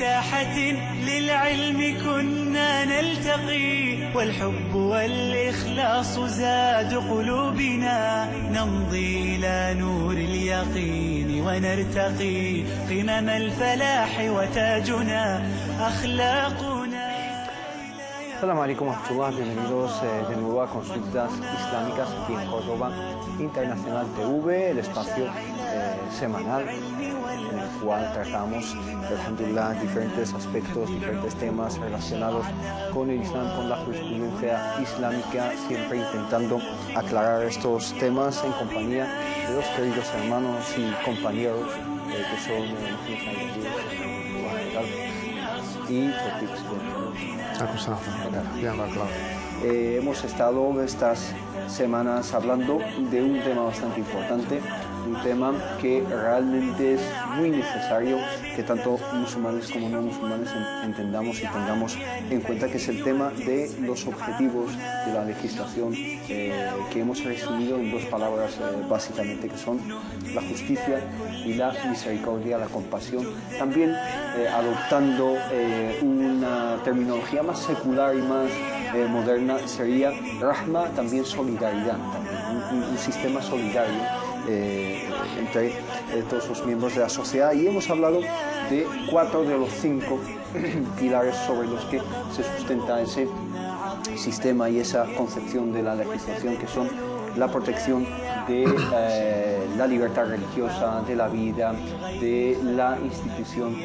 ساحة للعلم كنا نلتقي، والحب والإخلاص زاد قلوبنا، نمضي إلى نور اليقين ونرتقي قمم الفلاح وتاجنا أخلاقنا. Assalamu alaikum wa rahmatullah, bienvenidos de nuevo a Consultas Islámicas aquí en Córdoba Internacional TV, el espacio semanal en el cual tratamos, alhamdulillah, diferentes aspectos, diferentes temas relacionados con el Islam, con la jurisprudencia islámica, siempre intentando aclarar estos temas en compañía de dos queridos hermanos y compañeros que son y Topix. Hemos estado estas semanas hablando de un tema bastante importante, un tema que realmente es muy necesario que tanto musulmanes como no musulmanes entendamos y tengamos en cuenta, que es el tema de los objetivos de la legislación, que hemos resumido en dos palabras básicamente, que son la justicia y la misericordia, la compasión, también adoptando una terminología más secular y más moderna sería rahma, también solidaridad, también un sistema solidario entre todos los miembros de la sociedad. Y hemos hablado de 4 de los 5 pilares sobre los que se sustenta ese sistema y esa concepción de la legislación, que son la protección de la libertad religiosa, de la vida, de la institución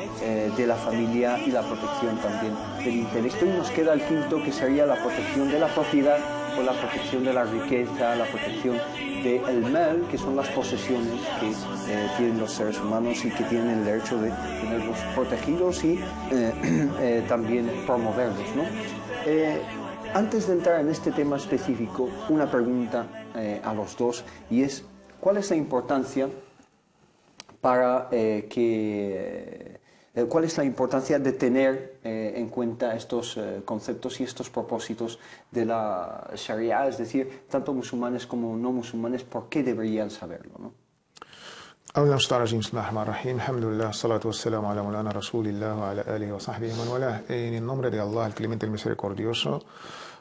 de la familia y la protección también del intelecto. Y nos queda el quinto, que sería la protección de la propiedad o la protección de la riqueza, la protección del mal, que son las posesiones que tienen los seres humanos y que tienen el derecho de tenerlos protegidos y también promoverlos, ¿no? Antes de entrar en este tema específico, una pregunta a los dos, y es: ¿cuál es la importancia cuál es la importancia de tener en cuenta estos conceptos y estos propósitos de la Sharia? Es decir, tanto musulmanes como no musulmanes, ¿por qué deberían saberlo, ¿no? Alhamdulillah, salatu wassalamu ala mulana rasulillah wa ala alihi wa sahbihi man wala. En el nombre de Allah, el clemente, el misericordioso,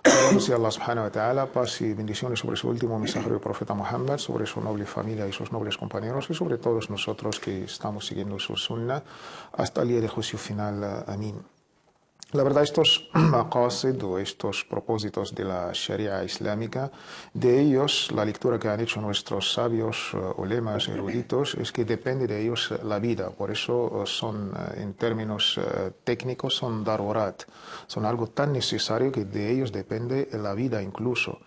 alabado sea Allah subhanahu wa ta'ala, paz y bendiciones sobre su último mensajero, el profeta Muhammad, sobre su noble familia y sus nobles compañeros, y sobre todos nosotros que estamos siguiendo su sunnah hasta el día de juicio final. Amén. La verdad, estos maqasid o estos propósitos de la Sharia islámica, de ellos, la lectura que han hecho nuestros sabios, ulemas, eruditos, es que depende de ellos la vida. Por eso son, en términos técnicos, son darurat. Son algo tan necesario que de ellos depende la vida incluso.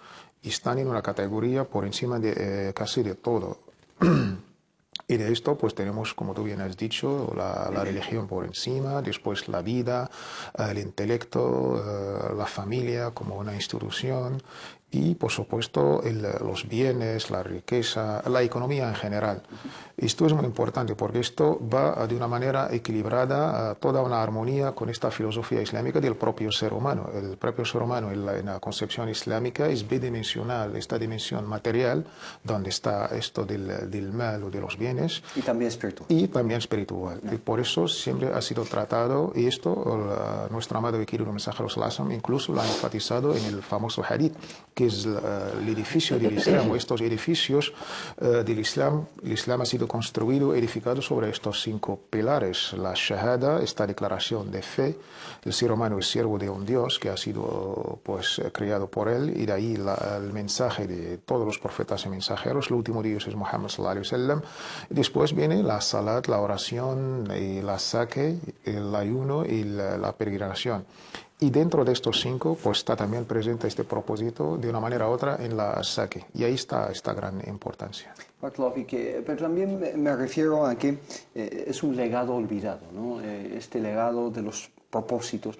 Y están en una categoría por encima de casi de todo. Y de esto pues tenemos, como tú bien has dicho, la religión por encima, después la vida, el intelecto, la familia como una institución y, por supuesto, los bienes, la riqueza, la economía en general. Esto es muy importante porque esto va de una manera equilibrada, toda una armonía con esta filosofía islámica del propio ser humano. El propio ser humano en la concepción islámica es bidimensional, esta dimensión material, donde está esto del mal o de los bienes. Y también espiritual. Y también espiritual. Y por eso siempre ha sido tratado, y esto nuestro amado y querido mensajero sallallahu incluso lo ha enfatizado en el famoso hadith, que es el edificio del Islam, o estos edificios del Islam. El Islam ha sido construido, edificado sobre estos 5 pilares: la shahada, esta declaración de fe, el ser humano es siervo de un Dios que ha sido pues creado por él, y de ahí el mensaje de todos los profetas y mensajeros. El último de ellos es Muhammad sallallahu alaihi wasallam. Después viene la salat, la oración, y la saque, el ayuno y la peregrinación. Y dentro de estos 5, pues está también presente este propósito de una manera u otra en la saque. Y ahí está esta gran importancia. Pero también me refiero a que es un legado olvidado, ¿no? Este legado de los propósitos.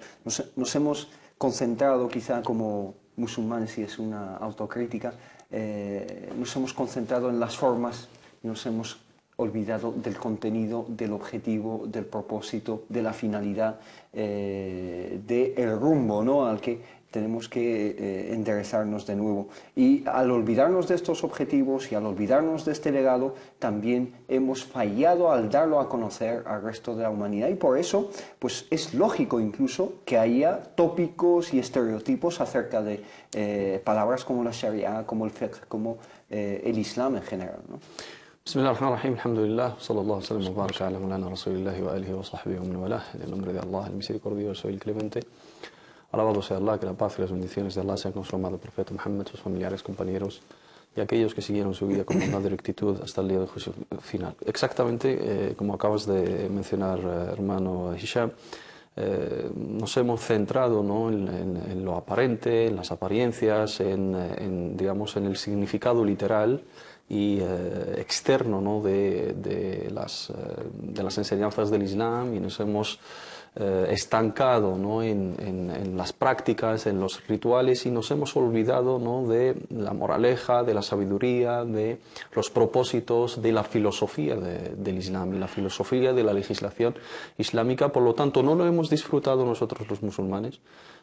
Nos hemos concentrado, quizá como musulmanes, y es una autocrítica, nos hemos concentrado en las formas, nos hemos olvidado del contenido, del objetivo, del propósito, de la finalidad, del rumbo, ¿no?, al que tenemos que enderezarnos de nuevo. Y al olvidarnos de estos objetivos y al olvidarnos de este legado, también hemos fallado al darlo a conocer al resto de la humanidad. Y por eso, pues es lógico incluso que haya tópicos y estereotipos acerca de palabras como la Sharia, como el fiqh, como el Islam en general, ¿no? Bismillahirrahmanirrahim, alhamdulillah, sallallahu alaihi wa baraka ala mulana rasulillahi wa alihi wa sahbihi wa man walah, en el nombre de Allah, el misericordioso y el clemente. Alabado sea Allah, que la paz y las bendiciones de Allah sean con su amado profeta Muhammad, sus familiares, compañeros y aquellos que siguieron su vida con bondad y rectitud hasta el día del juicio final. Exactamente, como acabas de mencionar, hermano Hisham, nos hemos centrado, ¿no?, en lo aparente, en las apariencias, digamos, en el significado literal y externo, ¿no?, de las enseñanzas del Islam, y nos hemos estancado, ¿no?, en las prácticas, en los rituales, y nos hemos olvidado, ¿no?, de la moraleja, de la sabiduría, de los propósitos, de la filosofía del Islam y la filosofía de la legislación islámica. Por lo tanto, no lo hemos disfrutado nosotros los musulmanes,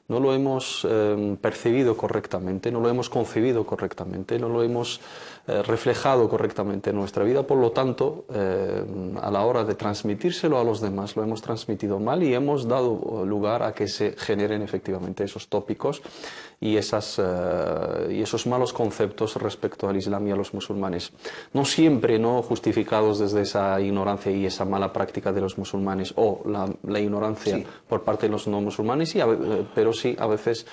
no lo hemos percibido correctamente, no lo hemos concebido correctamente, no lo hemos reflejado correctamente en nuestra vida. Por lo tanto, a la hora de transmitírselo a los demás, lo hemos transmitido mal y hemos dado lugar a que se generen efectivamente esos tópicos y esos malos conceptos respecto al Islam y a los musulmanes. No siempre, ¿no?, justificados desde esa ignorancia y esa mala práctica de los musulmanes o la ignorancia, sí, por parte de los no musulmanes, pero sí a veces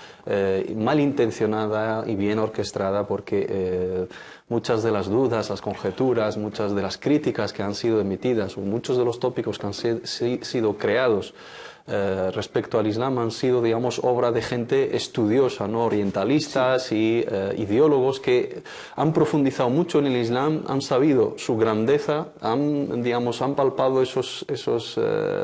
malintencionada y bien orquestada, porque muchas de las dudas, las conjeturas, muchas de las críticas que han sido emitidas o muchos de los tópicos que han sido creados respecto al Islam han sido, digamos, obra de gente estudiosa, ¿no?, orientalistas, sí, y ideólogos que han profundizado mucho en el Islam, han sabido su grandeza, han palpado esos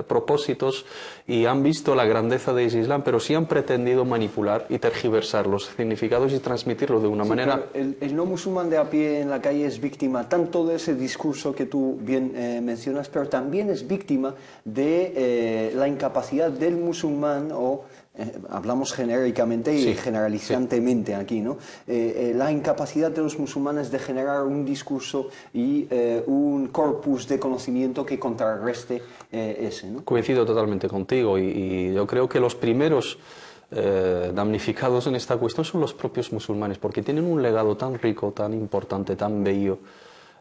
propósitos y han visto la grandeza de ese Islam, pero sí han pretendido manipular y tergiversar los significados y transmitirlo de una manera... El no musulmán de a pie en la calle es víctima tanto de ese discurso que tú bien mencionas, pero también es víctima de la incapacidad del musulmán, o hablamos genéricamente y sí, generalizantemente, sí, aquí, ¿no? La incapacidad de los musulmanes de generar un discurso y un corpus de conocimiento que contrarreste ese, ¿no? Coincido totalmente contigo, y yo creo que los primeros damnificados en esta cuestión son los propios musulmanes, porque tienen un legado tan rico, tan importante, tan bello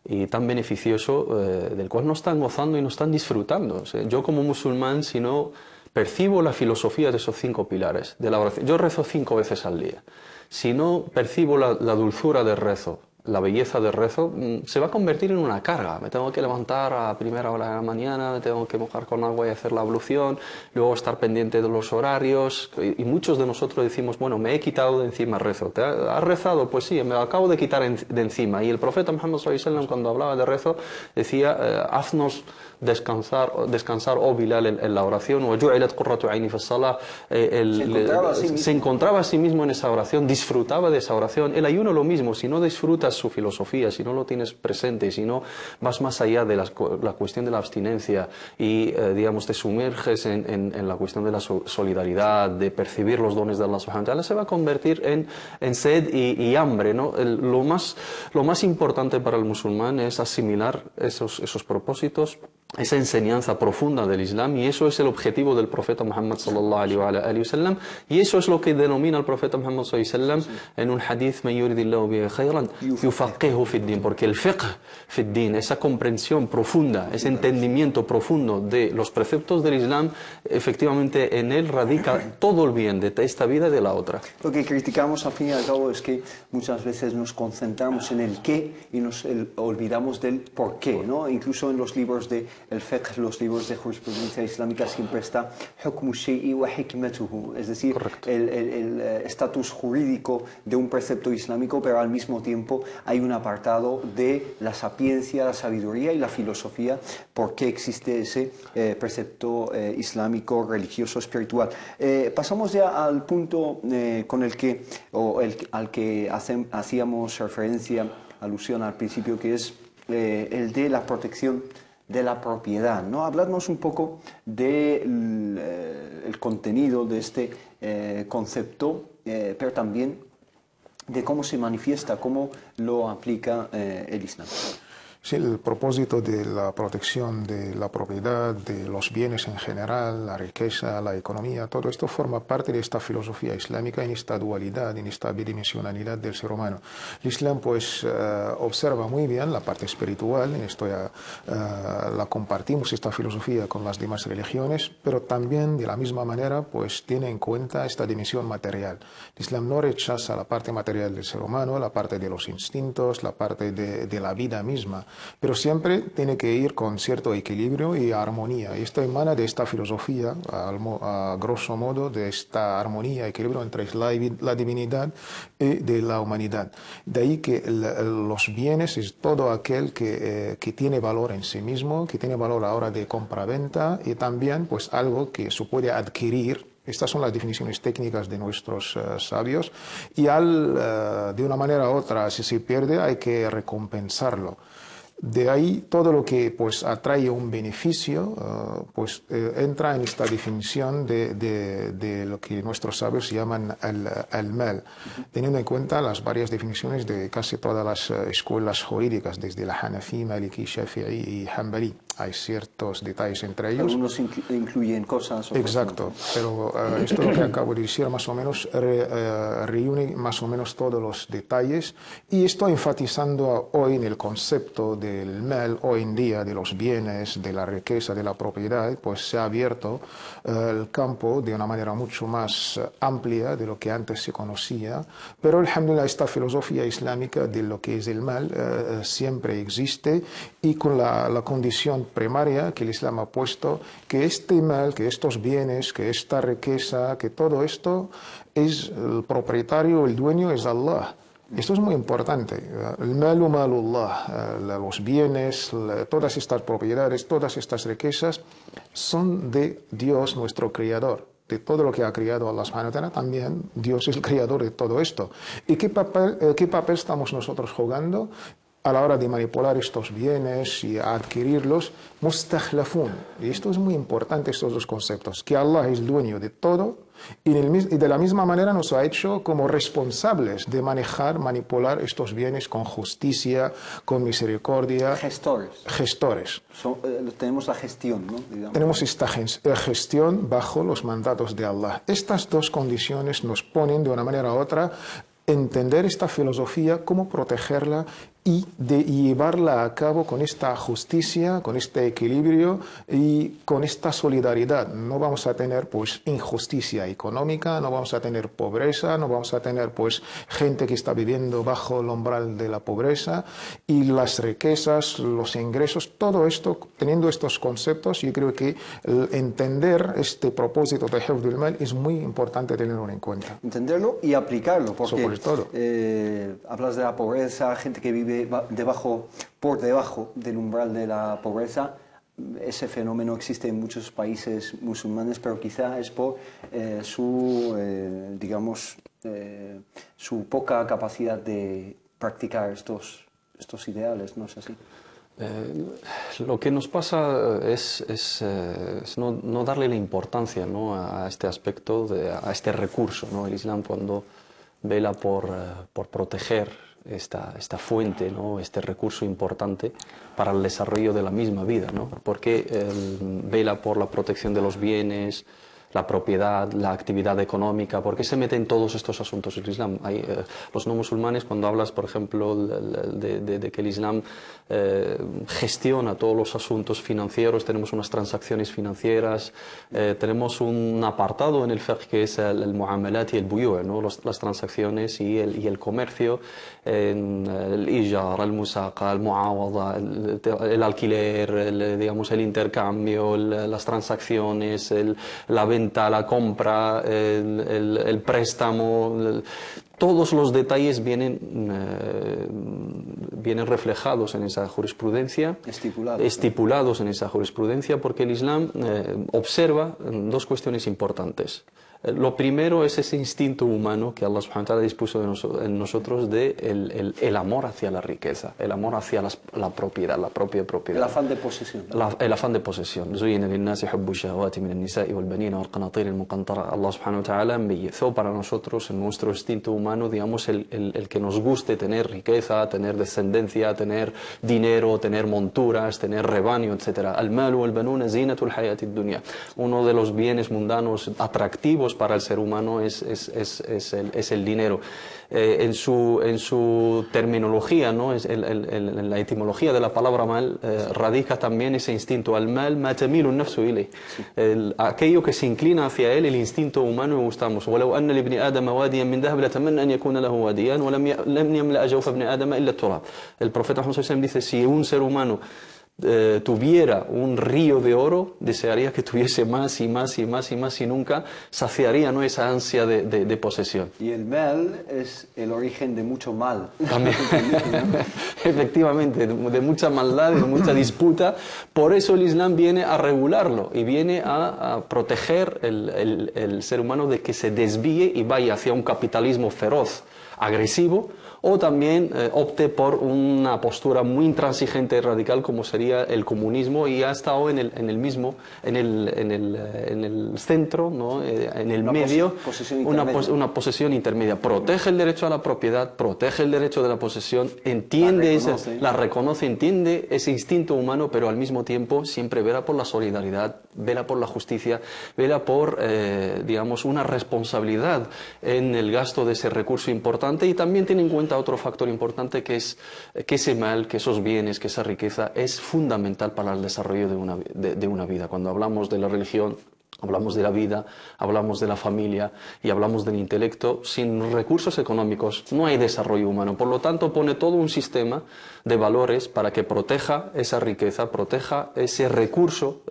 y tan beneficioso, del cual no están gozando y no están disfrutando. O sea, yo como musulmán, si no percibo la filosofía de esos 5 pilares de la oración, yo rezo 5 veces al día, si no percibo la dulzura del rezo, la belleza del rezo, se va a convertir en una carga. Me tengo que levantar a primera hora de la mañana, me tengo que mojar con agua y hacer la ablución, luego estar pendiente de los horarios, y muchos de nosotros decimos, bueno, me he quitado de encima el rezo. ¿Te has rezado? Pues sí, me lo acabo de quitar de encima. Y el profeta Muhammad sallallahu alaihi wasallam, cuando hablaba de rezo, decía, haznos descansar, oh Bilal, en la oración, se encontraba a sí mismo en esa oración, disfrutaba de esa oración. El ayuno lo mismo, si no disfrutas su filosofía, si no lo tienes presente, si no vas más allá de la cuestión de la abstinencia y digamos te sumerges en la cuestión de la solidaridad, de percibir los dones de Allah subhanahu wa ta'ala, se va a convertir en sed y hambre, ¿no? Lo más importante para el musulmán es asimilar esos propósitos, esa enseñanza profunda del Islam, y eso es el objetivo del profeta Muhammad sallallahu alaihi wasallam, y eso es lo que denomina el profeta Muhammad sallallahu alaihi wasallam en un hadith: "Man yuridillahu bihi khayran yufaqihu fi ad-din", porque el fiqh fi ad-din, esa comprensión profunda, ese entendimiento profundo de los preceptos del Islam, efectivamente en él radica todo el bien de esta vida y de la otra. Lo que criticamos al fin y al cabo es que muchas veces nos concentramos en el qué y nos olvidamos del por qué, ¿no? Incluso en los libros de el fiqh, los libros de jurisprudencia islámica, siempre está hukmu shay'i wa hikmatuhu, es decir, el estatus jurídico de un precepto islámico, pero al mismo tiempo hay un apartado de la sapiencia, la sabiduría y la filosofía, por qué existe ese precepto islámico, religioso, espiritual. Pasamos ya al punto al que hacíamos referencia, alusión al principio, que es el de la protección de la propiedad, ¿no? Hablarnos un poco del el contenido de este concepto pero también de cómo se manifiesta, cómo lo aplica el Islam. Sí, el propósito de la protección de la propiedad, de los bienes en general, la riqueza, la economía, todo esto forma parte de esta filosofía islámica en esta dualidad, en esta bidimensionalidad del ser humano. El Islam pues observa muy bien la parte espiritual, en esto ya la compartimos esta filosofía con las demás religiones, pero también de la misma manera pues tiene en cuenta esta dimensión material. El Islam no rechaza la parte material del ser humano, la parte de los instintos, la parte de la vida misma, pero siempre tiene que ir con cierto equilibrio y armonía. Y esto emana de esta filosofía, a grosso modo, de esta armonía, equilibrio entre la divinidad y de la humanidad. De ahí que los bienes es todo aquel que tiene valor en sí mismo, que tiene valor a la hora de compra-venta y también pues algo que se puede adquirir. Estas son las definiciones técnicas de nuestros sabios y de una manera u otra, si se pierde, hay que recompensarlo. De ahí todo lo que pues atrae un beneficio entra en esta definición de lo que nuestros sabios llaman el mal, teniendo en cuenta las varias definiciones de casi todas las escuelas jurídicas, desde la Hanafi, Maliki, Shafi'i y Hanbali. Hay ciertos detalles entre ellos. Algunos incluyen cosas. Exacto, pero esto lo que acabo de decir más o menos reúne más o menos todos los detalles y estoy enfatizando hoy en el concepto del mal, hoy en día, de los bienes, de la riqueza, de la propiedad, pues se ha abierto el campo de una manera mucho más amplia de lo que antes se conocía, pero alhamdulillah esta filosofía islámica de lo que es el mal siempre existe y con la condición primaria que el Islam ha puesto, que este mal, que estos bienes, que esta riqueza, que todo esto es el propietario, el dueño es Allah. Esto es muy importante. El malu malullah, los bienes, todas estas propiedades, todas estas riquezas son de Dios, nuestro Creador. De todo lo que ha creado Allah subhanahu wa ta'ala, también Dios es el creador de todo esto. ¿Y qué papel estamos nosotros jugando a la hora de manipular estos bienes y adquirirlos? Mustakhlafun. Y esto es muy importante, estos dos conceptos, que Allah es dueño de todo y de la misma manera nos ha hecho como responsables de manejar, manipular estos bienes con justicia, con misericordia. Gestores. Tenemos la gestión, ¿no? Digamos. Tenemos esta gestión bajo los mandatos de Allah. Estas dos condiciones nos ponen de una manera u otra entender esta filosofía, cómo protegerla y llevarla a cabo con esta justicia, con este equilibrio y con esta solidaridad. No vamos a tener pues injusticia económica, no vamos a tener pobreza, no vamos a tener pues gente que está viviendo bajo el umbral de la pobreza, y las riquezas, los ingresos, todo esto, teniendo estos conceptos, yo creo que entender este propósito de Hifdh al-Mal es muy importante tenerlo en cuenta. Entenderlo y aplicarlo, porque sobre todo. Hablas de la pobreza, gente que vive por debajo del umbral de la pobreza. Ese fenómeno existe en muchos países musulmanes, pero quizá es por su poca capacidad de practicar estos ideales, ¿no es así? Lo que nos pasa es no darle la importancia, ¿no?, a este aspecto, a este recurso, ¿no? El Islam, cuando vela por proteger esta fuente, ¿no?, este recurso importante para el desarrollo de la misma vida, ¿no? Porque vela por la protección de los bienes, la propiedad, la actividad económica. ¿Por qué se mete en todos estos asuntos el Islam? Los no musulmanes, cuando hablas, por ejemplo, de que el Islam gestiona todos los asuntos financieros, tenemos unas transacciones financieras, tenemos un apartado en el fiqh que es el muamalat y el buyu', ¿no?, las transacciones y el comercio, el ijar, el musaqa, el muawada, el alquiler, digamos, el intercambio, las transacciones, la venta, la compra, el préstamo. todos los detalles vienen reflejados en esa jurisprudencia, estipulados en esa jurisprudencia, porque el Islam observa dos cuestiones importantes. Lo primero es ese instinto humano que Allah subhanahu wa ta'ala dispuso en nosotros de el amor hacia la riqueza, el amor hacia la propiedad, la propia propiedad. El afán de posesión. El afán de posesión. Allah subhanahu wa ta'ala embellezó para nosotros en nuestro instinto humano, digamos, el que nos guste tener riqueza, tener descendencia, tener dinero, tener monturas, tener rebaño, etc. Al-mal wal banun zinatul hayati dunya. Uno de los bienes mundanos atractivos para el ser humano es el dinero. En su terminología, ¿no? En la etimología de la palabra mal radica también ese instinto. Al mal ma tamilu nafsu ilay. Aquello que se inclina hacia él, el instinto humano, y gustamos. ولو أن لابن آدم واديا من ذهب لتمنى أن يكون له واديان ولم يملأ جوف ابن آدم إلا التراب. El profeta Muhammad sallallahu alaihi wasallam dice, si un ser humano tuviera un río de oro, desearía que tuviese más y más y más y más, y nunca saciaría, ¿no?, esa ansia de posesión. Y el mal es el origen de mucho mal. También. Efectivamente, de mucha maldad, de mucha disputa. Por eso el Islam viene a regularlo y viene a proteger el ser humano de que se desvíe y vaya hacia un capitalismo feroz, agresivo, o también opte por una postura muy intransigente y radical como sería el comunismo, y ha estado en el centro, ¿no? En el medio, una posesión intermedia. Protege el derecho a la propiedad, protege el derecho de la posesión, la reconoce, entiende ese instinto humano, pero al mismo tiempo siempre vela por la solidaridad, vela por la justicia, vela por, digamos, una responsabilidad en el gasto de ese recurso importante, y también tiene en cuenta otro factor importante, que es que ese mal, que esos bienes, que esa riqueza es fundamental para el desarrollo de una vida. Cuando hablamos de la religión, hablamos de la vida, hablamos de la familia y hablamos del intelecto. Sin recursos económicos no hay desarrollo humano. Por lo tanto, pone todo un sistema de valores para que proteja esa riqueza, proteja ese recurso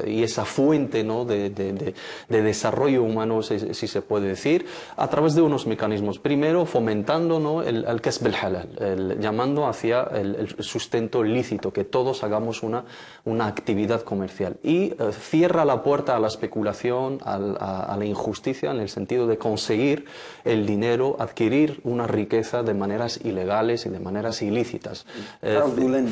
y esa fuente, ¿no?, de desarrollo humano, si se puede decir, a través de unos mecanismos. Primero, fomentando, ¿no?, el kasb al-halal, llamando hacia el sustento lícito, que todos hagamos una actividad comercial. Y cierra la puerta a la especulación, a la injusticia, en el sentido de conseguir el dinero, adquirir una riqueza de maneras ilegales y de maneras ilícitas,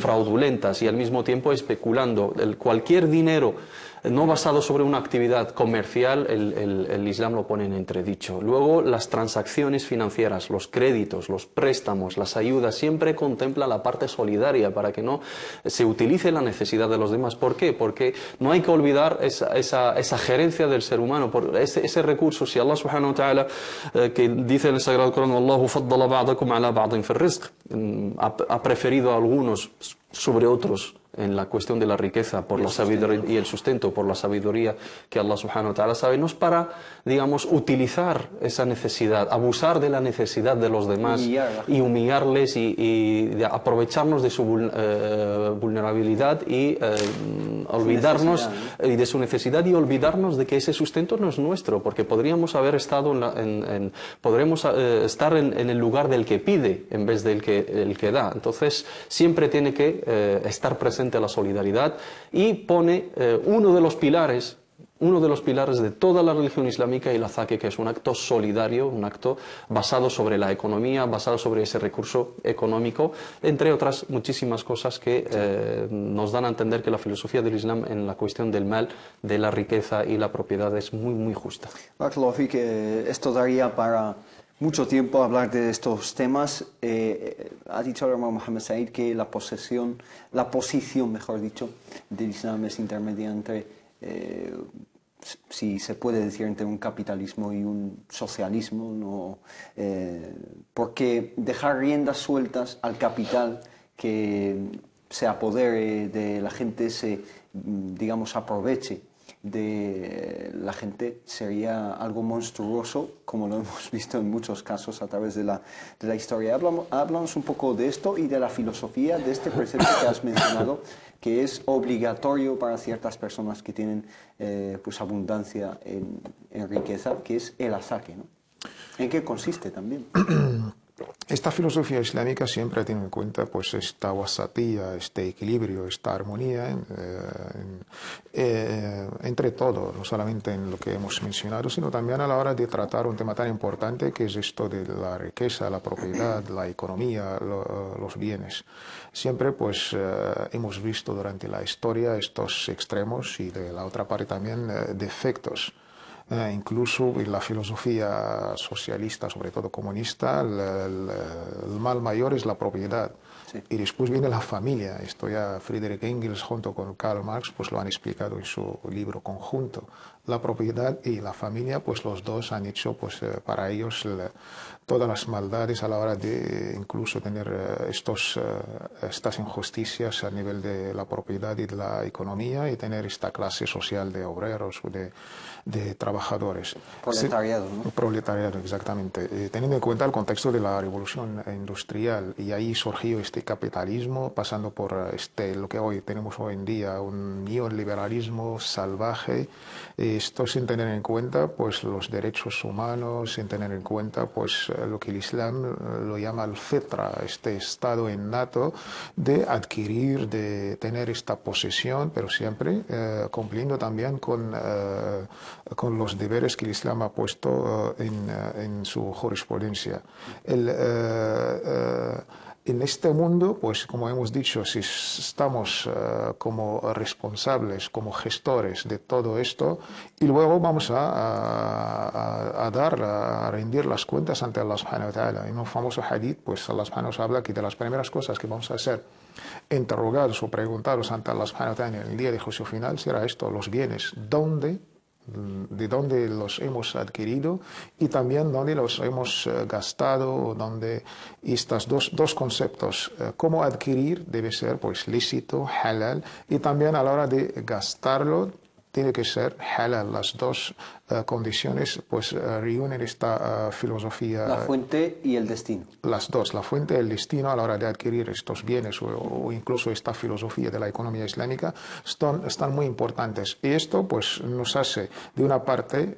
fraudulentas, y al mismo tiempo especulando. Cualquier dinero no basado sobre una actividad comercial, el Islam lo pone en entredicho. Luego, las transacciones financieras, los créditos, los préstamos, las ayudas, siempre contempla la parte solidaria para que no se utilice la necesidad de los demás. ¿Por qué? Porque no hay que olvidar esa gerencia del ser humano, por ese recurso. Si Allah subhanahu wa ta'ala, que dice en el Sagrado Corán, Allahu faddala ba'dakum ala ba'din fi rizq, ha preferido a algunos sobre otros en la cuestión de la riqueza por la sabiduría y el sustento, por la sabiduría que Allah subhanahu wa ta'ala sabe, no es para, digamos, utilizar esa necesidad, abusar de la necesidad de los demás y humillarles y de aprovecharnos de su vulnerabilidad y olvidarnos de su necesidad, y olvidarnos de que ese sustento no es nuestro, porque podríamos haber estado podremos estar en el lugar del que pide en vez del que da. Entonces siempre tiene que estar presente la solidaridad, y pone uno de los pilares de toda la religión islámica, el azaque, que es un acto solidario, un acto basado sobre la economía, basado sobre ese recurso económico, entre otras muchísimas cosas que nos dan a entender que la filosofía del Islam en la cuestión del mal, de la riqueza y la propiedad es muy, muy justa. Esto daría para mucho tiempo hablar de estos temas. Ha dicho el hermano Mohammed Said que la posición, mejor dicho, del Islam es intermedia entre, si se puede decir, entre un capitalismo y un socialismo, ¿no? Porque dejar riendas sueltas al capital que se apodere de la gente, digamos, aproveche de la gente, sería algo monstruoso, como lo hemos visto en muchos casos a través de la historia. Hablamos un poco de esto y de la filosofía de este precepto que has mencionado, que es obligatorio para ciertas personas que tienen pues abundancia en riqueza, que es el azaque, ¿no? ¿En qué consiste también? Esta filosofía islámica siempre tiene en cuenta pues esta wasatía, este equilibrio, esta armonía entre todo, no solamente en lo que hemos mencionado, sino también a la hora de tratar un tema tan importante que es esto de la riqueza, la propiedad, la economía, los bienes. Siempre pues hemos visto durante la historia estos extremos y de la otra parte también defectos. Incluso en la filosofía socialista, sobre todo comunista, el mal mayor es la propiedad. Sí. Y después viene la familia. Esto ya Friedrich Engels junto con Karl Marx pues lo han explicado en su libro conjunto. La propiedad y la familia, pues los dos han hecho pues para ellos todas las maldades a la hora de incluso tener estas injusticias a nivel de la propiedad y de la economía y tener esta clase social de obreros o de trabajadores. Proletariado, ¿no? Proletariado, exactamente. Teniendo en cuenta el contexto de la revolución industrial y ahí surgió este capitalismo pasando por lo que hoy tenemos hoy en día, un neoliberalismo salvaje, esto sin tener en cuenta pues los derechos humanos, sin tener en cuenta pues lo que el Islam lo llama el fitra, este estado innato de adquirir, de tener esta posesión, pero siempre cumpliendo también con los deberes que el Islam ha puesto en su jurisprudencia. En este mundo, pues como hemos dicho, si estamos como responsables, como gestores de todo esto, y luego vamos a rendir las cuentas ante Allah subhanahu wa ta'ala. En un famoso hadith, pues Allah subhanahu wa ta'ala habla que de las primeras cosas que vamos a hacer interrogados o preguntados ante Allah subhanahu wa ta'ala en el día de juicio final será esto, los bienes, de dónde los hemos adquirido y también dónde los hemos gastado, donde estos dos conceptos, cómo adquirir debe ser pues lícito, halal, y también a la hora de gastarlo tiene que ser halal. Las dos condiciones pues reúnen esta filosofía. La fuente y el destino. Las dos, la fuente y el destino a la hora de adquirir estos bienes o incluso esta filosofía de la economía islámica están muy importantes. Y esto pues nos hace, de una parte,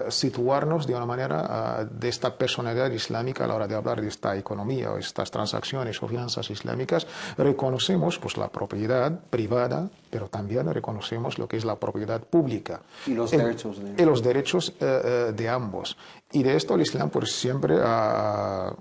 situarnos de una manera de esta personalidad islámica a la hora de hablar de esta economía o estas transacciones o finanzas islámicas. Reconocemos pues la propiedad privada, pero también reconocemos lo que es la propiedad pública. Y los derechos de... Y los derechos de ambos. Y de esto el Islam pues siempre ha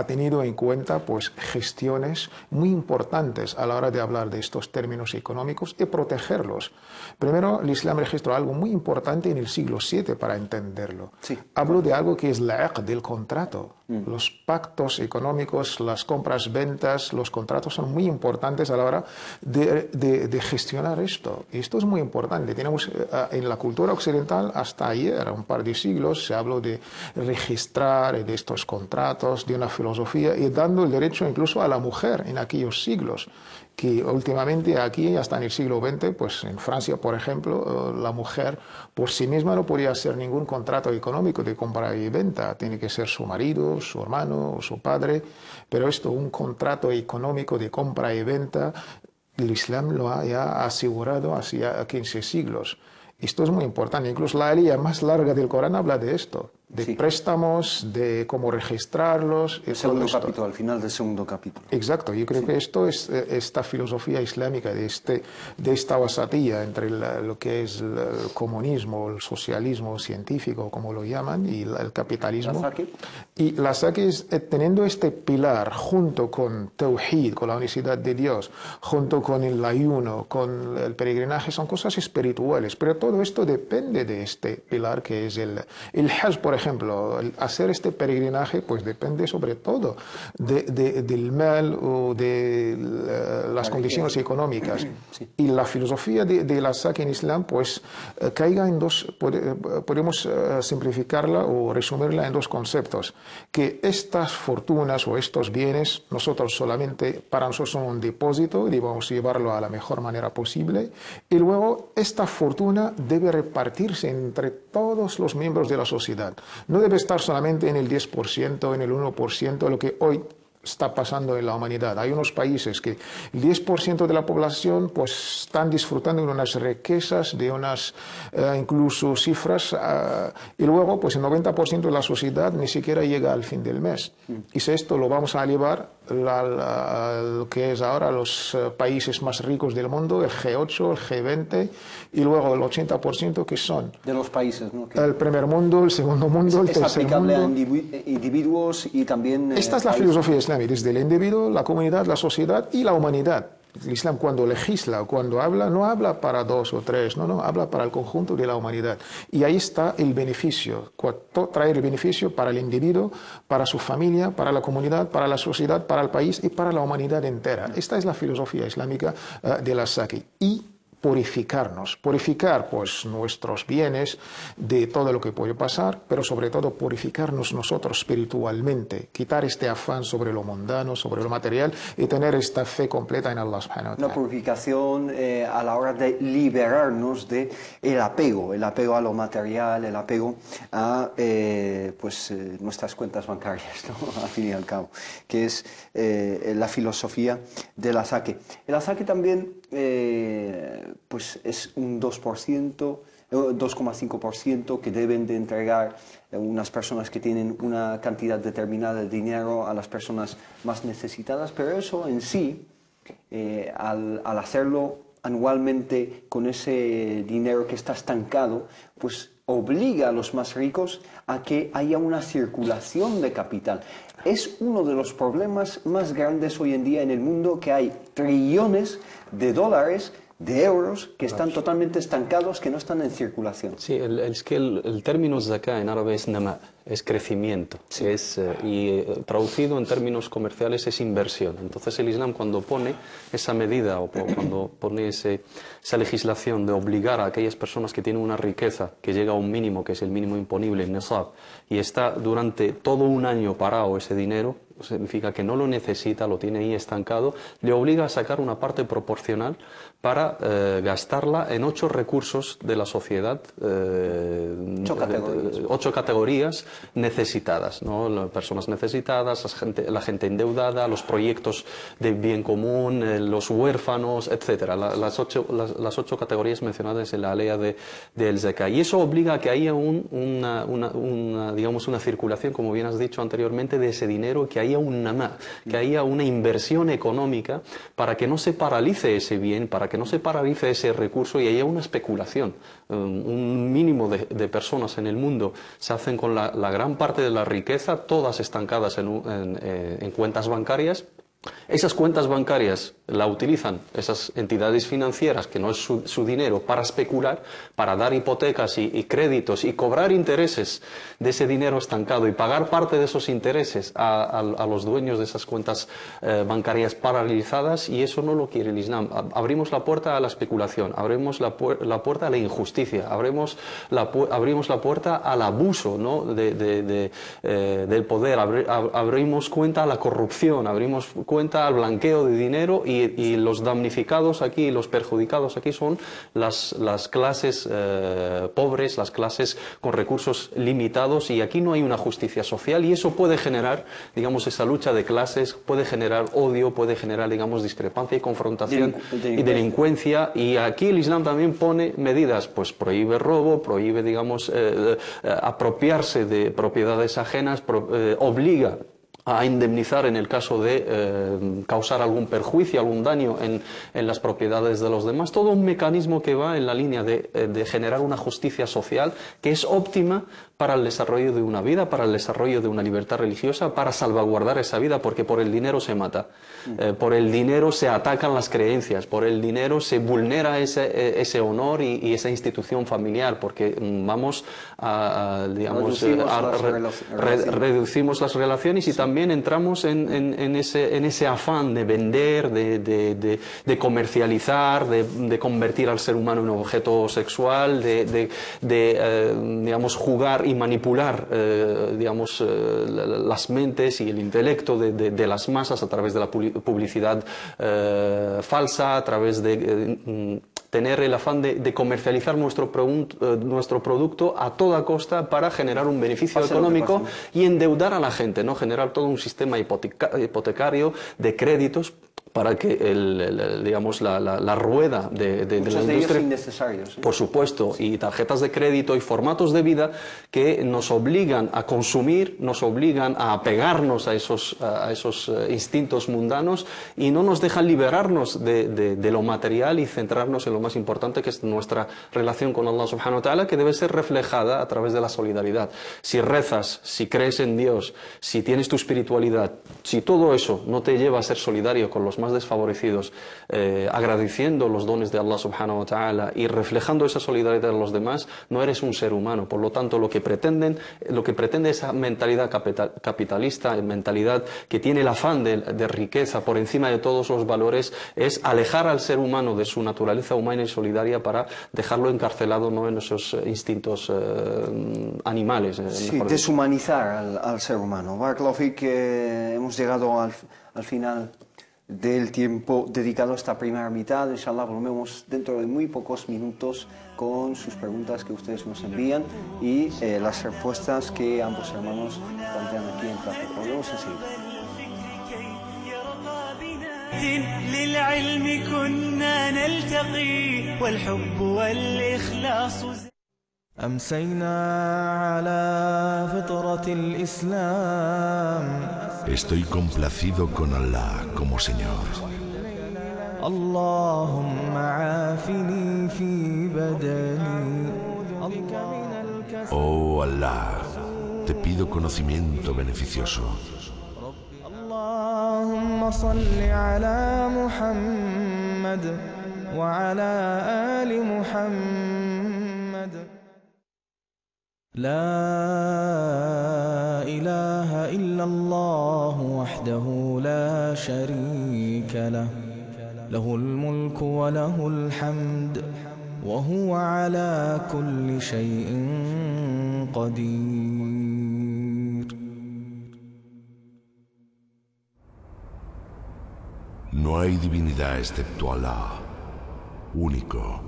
tenido en cuenta pues gestiones muy importantes a la hora de hablar de estos términos económicos y protegerlos. Primero, el Islam registró algo muy importante en el siglo VII para entenderlo. Sí. Hablo de algo que es la aqd del contrato. Los pactos económicos, las compras-ventas, los contratos son muy importantes a la hora de gestionar esto. Y esto es muy importante. Tenemos en la cultura occidental hasta ayer, un par de siglos, se habló de registrar de estos contratos, de una filosofía y dando el derecho incluso a la mujer en aquellos siglos, que últimamente aquí, hasta en el siglo XX, pues en Francia, por ejemplo, la mujer por sí misma no podía hacer ningún contrato económico de compra y venta, tiene que ser su marido, su hermano o su padre, pero esto, un contrato económico de compra y venta, el Islam lo ha ya asegurado hacia 15 siglos. Esto es muy importante, incluso la alía más larga del Corán habla de esto, de sí. Préstamos, de cómo registrarlos. El segundo capítulo, al final del segundo capítulo. Exacto, yo creo que esto es esta filosofía islámica de esta wasatía entre lo que es el comunismo, el socialismo científico, como lo llaman, y el capitalismo. Y la Saki es teniendo este pilar junto con Tawhid, con la unicidad de Dios, junto con el ayuno, con el peregrinaje, son cosas espirituales, pero todo esto depende de este pilar que es el Hajj, por ejemplo. Hacer este peregrinaje pues depende sobre todo del mal o de las condiciones económicas. Sí. Y la filosofía de la Saki en Islam pues caiga en dos, podemos simplificarla o resumirla en dos conceptos, que estas fortunas o estos bienes nosotros solamente, para nosotros son un depósito y debemos llevarlo a la mejor manera posible, y luego esta fortuna debe repartirse entre todos los miembros de la sociedad. No debe estar solamente en el 10%, en el 1%, lo que hoy está pasando en la humanidad. Hay unos países que el 10% de la población pues están disfrutando de unas riquezas, de unas incluso cifras, y luego pues el 90% de la sociedad ni siquiera llega al fin del mes. Y si esto lo vamos a llevar a lo que es ahora los países más ricos del mundo, el G8, el G20, y luego el 80% que son de los países, ¿no? El primer mundo, el segundo mundo, el tercer aplicable mundo. a individuos y también... Esta es la filosofía islámica, desde el individuo, la comunidad, la sociedad y la humanidad. El Islam cuando legisla, cuando habla, no habla para dos o tres, no, habla para el conjunto de la humanidad. Y ahí está el beneficio, traer el beneficio para el individuo, para su familia, para la comunidad, para la sociedad, para el país y para la humanidad entera. Esta es la filosofía islámica de la Saki. Y purificar pues nuestros bienes de todo lo que puede pasar, pero sobre todo purificarnos nosotros espiritualmente, quitar este afán sobre lo mundano, sobre lo material y tener esta fe completa en Allah subhanahu wa ta'ala. Una purificación a la hora de liberarnos de el apego a lo material, el apego a nuestras cuentas bancarias, ¿no? Al fin y al cabo, que es la filosofía del asaque. El asaque también pues es un 2,5% que deben de entregar unas personas que tienen una cantidad determinada de dinero a las personas más necesitadas, pero eso en sí, al hacerlo anualmente con ese dinero que está estancado, pues obliga a los más ricos a que haya una circulación de capital. Es uno de los problemas más grandes hoy en día en el mundo, que hay trillones de dólares, de euros, que están totalmente estancados, que no están en circulación. Sí, es que el término zakah en árabe es nama, es crecimiento, sí. Traducido en términos comerciales es inversión. Entonces el Islam, cuando pone esa medida o cuando pone esa legislación de obligar a aquellas personas que tienen una riqueza que llega a un mínimo, que es el mínimo imponible, el nesab, y está durante todo un año parado ese dinero, significa que no lo necesita, lo tiene ahí estancado, le obliga a sacar una parte proporcional para gastarla en 8 recursos de la sociedad, 8 categorías necesitadas, ¿no? Personas necesitadas, la gente endeudada, los proyectos de bien común, los huérfanos, etcétera. Las 8 categorías mencionadas en la alea del zakah. Y eso obliga a que haya digamos una circulación, como bien has dicho anteriormente, de ese dinero, que haya un namá, que haya una inversión económica para que no se paralice ese bien, para que no se paralice ese recurso y haya una especulación. Un mínimo de personas en el mundo se hacen con la gran parte de la riqueza, todas estancadas en cuentas bancarias. Esas cuentas bancarias la utilizan esas entidades financieras, que no es su dinero, para especular, para dar hipotecas y créditos y cobrar intereses de ese dinero estancado y pagar parte de esos intereses a los dueños de esas cuentas bancarias paralizadas, y eso no lo quiere el Islam. Abrimos la puerta a la especulación, abrimos la puerta a la injusticia, abrimos la puerta al abuso, ¿no? del poder, abrimos cuenta a la corrupción, abrimos cuenta al blanqueo de dinero, y los damnificados aquí, los perjudicados aquí son las clases pobres, las clases con recursos limitados, y aquí no hay una justicia social, y eso puede generar, digamos, esa lucha de clases, puede generar odio, puede generar, digamos, discrepancia y confrontación y delincuencia, y aquí el Islam también pone medidas, pues prohíbe robo, prohíbe, digamos, apropiarse de propiedades ajenas, obliga a indemnizar en el caso de causar algún perjuicio, algún daño en las propiedades de los demás. Todo un mecanismo que va en la línea de generar una justicia social que es óptima para el desarrollo de una vida, para el desarrollo de una libertad religiosa, para salvaguardar esa vida, porque por el dinero se mata, por el dinero se atacan las creencias, por el dinero se vulnera ese honor y esa institución familiar, porque vamos digamos, reducimos las relaciones, y también entramos en ese afán de vender, de comercializar, de convertir al ser humano en un objeto sexual, digamos, jugar y manipular, digamos, las mentes y el intelecto de las masas a través de la publicidad falsa, a través de tener el afán de comercializar nuestro producto a toda costa para generar un beneficio económico y endeudar a la gente, ¿no? Generar todo un sistema hipotecario de créditos para que digamos, la rueda de la industria, innecesarios, ¿sí? Por supuesto, y tarjetas de crédito y formatos de vida que nos obligan a consumir, nos obligan a apegarnos a esos instintos mundanos y no nos dejan liberarnos de lo material y centrarnos en lo más importante, que es nuestra relación con Allah subhanahu wa ta'ala, que debe ser reflejada a través de la solidaridad. Si rezas, si crees en Dios, si tienes tu espiritualidad, si todo eso no te lleva a ser solidario con los más desfavorecidos, agradeciendo los dones de Allah subhanahu wa ta'ala y reflejando esa solidaridad en los demás, no eres un ser humano. Por lo tanto, lo que pretende esa mentalidad capitalista, mentalidad que tiene el afán de riqueza por encima de todos los valores, es alejar al ser humano de su naturaleza humana y solidaria para dejarlo encarcelado, ¿no?, en esos instintos animales. Sí, deshumanizar al ser humano. Barakallahu fik, hemos llegado al final del tiempo dedicado a esta primera mitad. Inshallah volvemos dentro de muy pocos minutos con sus preguntas que ustedes nos envían y las respuestas que ambos hermanos plantean aquí en clase. Volvemos enseguida. للعلم كنا نلتقي والحب والإخلاص أمسينا على فطرة الإسلام. Estoy complacido con Allah como Señor. Allahumma aafini fi badani. Oh Allah, te pido conocimiento beneficioso. Allahumma salli ala Muhammad wa ala ali Muhammad. لا إله إلا الله وحده لا شريك له له الملك وله الحمد وهو على كل شيء قدير. No hay divinidad excepto Allah, único,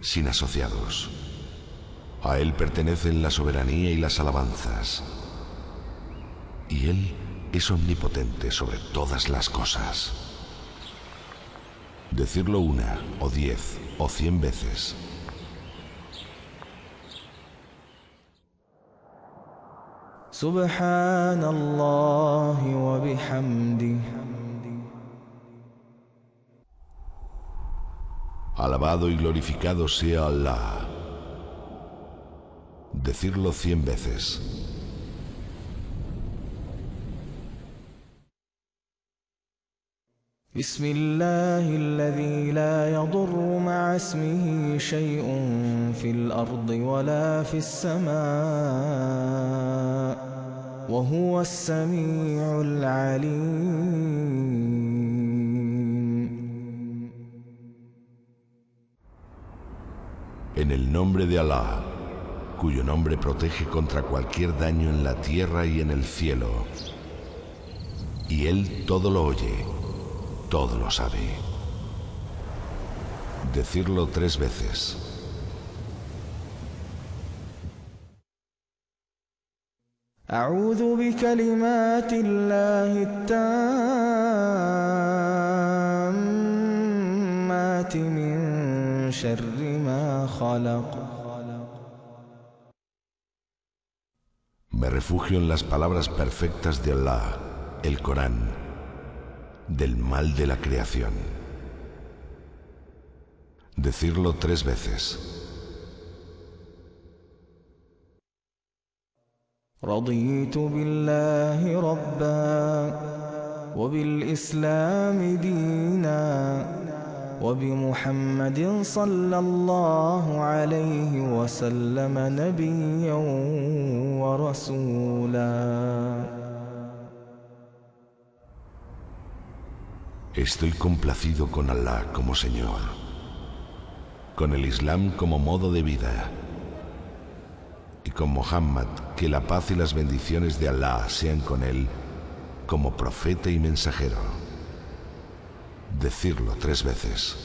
sin asociados. A Él pertenecen la soberanía y las alabanzas. Y Él es omnipotente sobre todas las cosas. Decirlo 1 o 10 o 100 veces. Subhanallahi wa bihamdihi. Alabado y glorificado sea Allah. Decirlo 100 veces. بسم الله الذي لا يضر مع اسمه شيء في الأرض ولا في السماء وهو السميع العليم. En el nombre de Allah, cuyo nombre protege contra cualquier daño en la tierra y en el cielo. Y Él todo lo oye, todo lo sabe. Decirlo 3 veces. أعوذ بكلمات الله التامات من شر ما خلق. Me refugio en las palabras perfectas de Allah, el Corán, del mal de la creación. Decirlo 3 veces. رضيت بالله ربا وبالإسلام دينا وبمحمد صلى الله عليه وسلم نبيا ورسولا. Estoy complacido con Allah como Señor, con el Islam como modo de vida y con Muhammad, que la paz y las bendiciones de Allah sean con él, como profeta y mensajero. Decirlo 3 veces.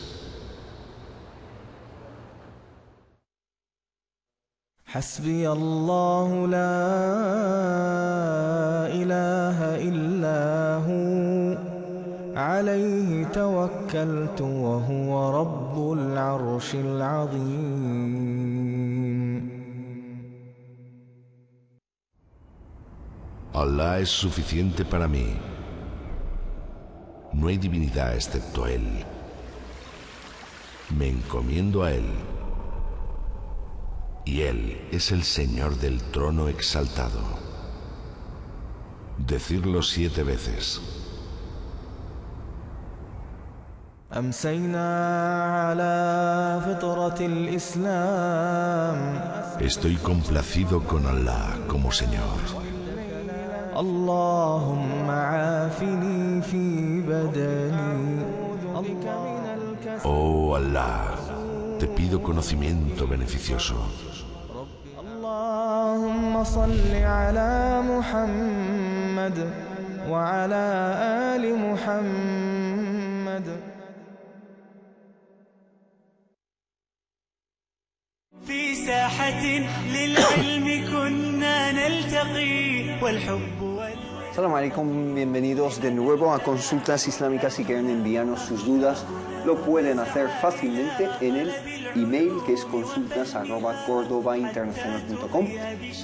حسبي الله لا إله إلا هو عليه توكلت وهو رب العرش العظيم. Allah es suficiente para mí. No hay divinidad excepto Él. Me encomiendo a Él. Y Él es el Señor del trono exaltado. Decirlo 7 veces. Estoy complacido con Allah como Señor. Oh Allah, te pido conocimiento beneficioso. Allahumma salli ala Muhammad wa ala ali Muhammad. في ساحة للعلم كنا نلتقي والحب Salam alaikum, bienvenidos de nuevo a Consultas Islámicas. Si quieren enviarnos sus dudas, lo pueden hacer fácilmente en el email que es consultas@cordobainternacional.com,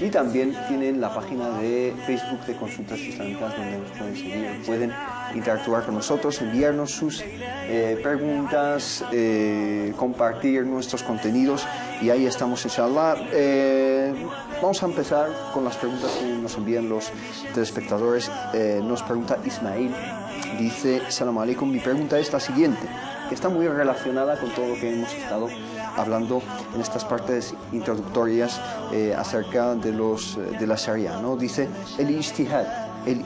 y también tienen la página de Facebook de Consultas Islámicas donde nos pueden seguir, pueden interactuar con nosotros, enviarnos sus preguntas, compartir nuestros contenidos, y ahí estamos, inshallah. Vamos a empezar con las preguntas que nos envían los telespectadores. Nos pregunta Ismail, dice: Salam alaikum, mi pregunta es la siguiente, que está muy relacionada con todo lo que hemos estado hablando en estas partes introductorias acerca de la Sharia, ¿no? Dice: el ijtihad, el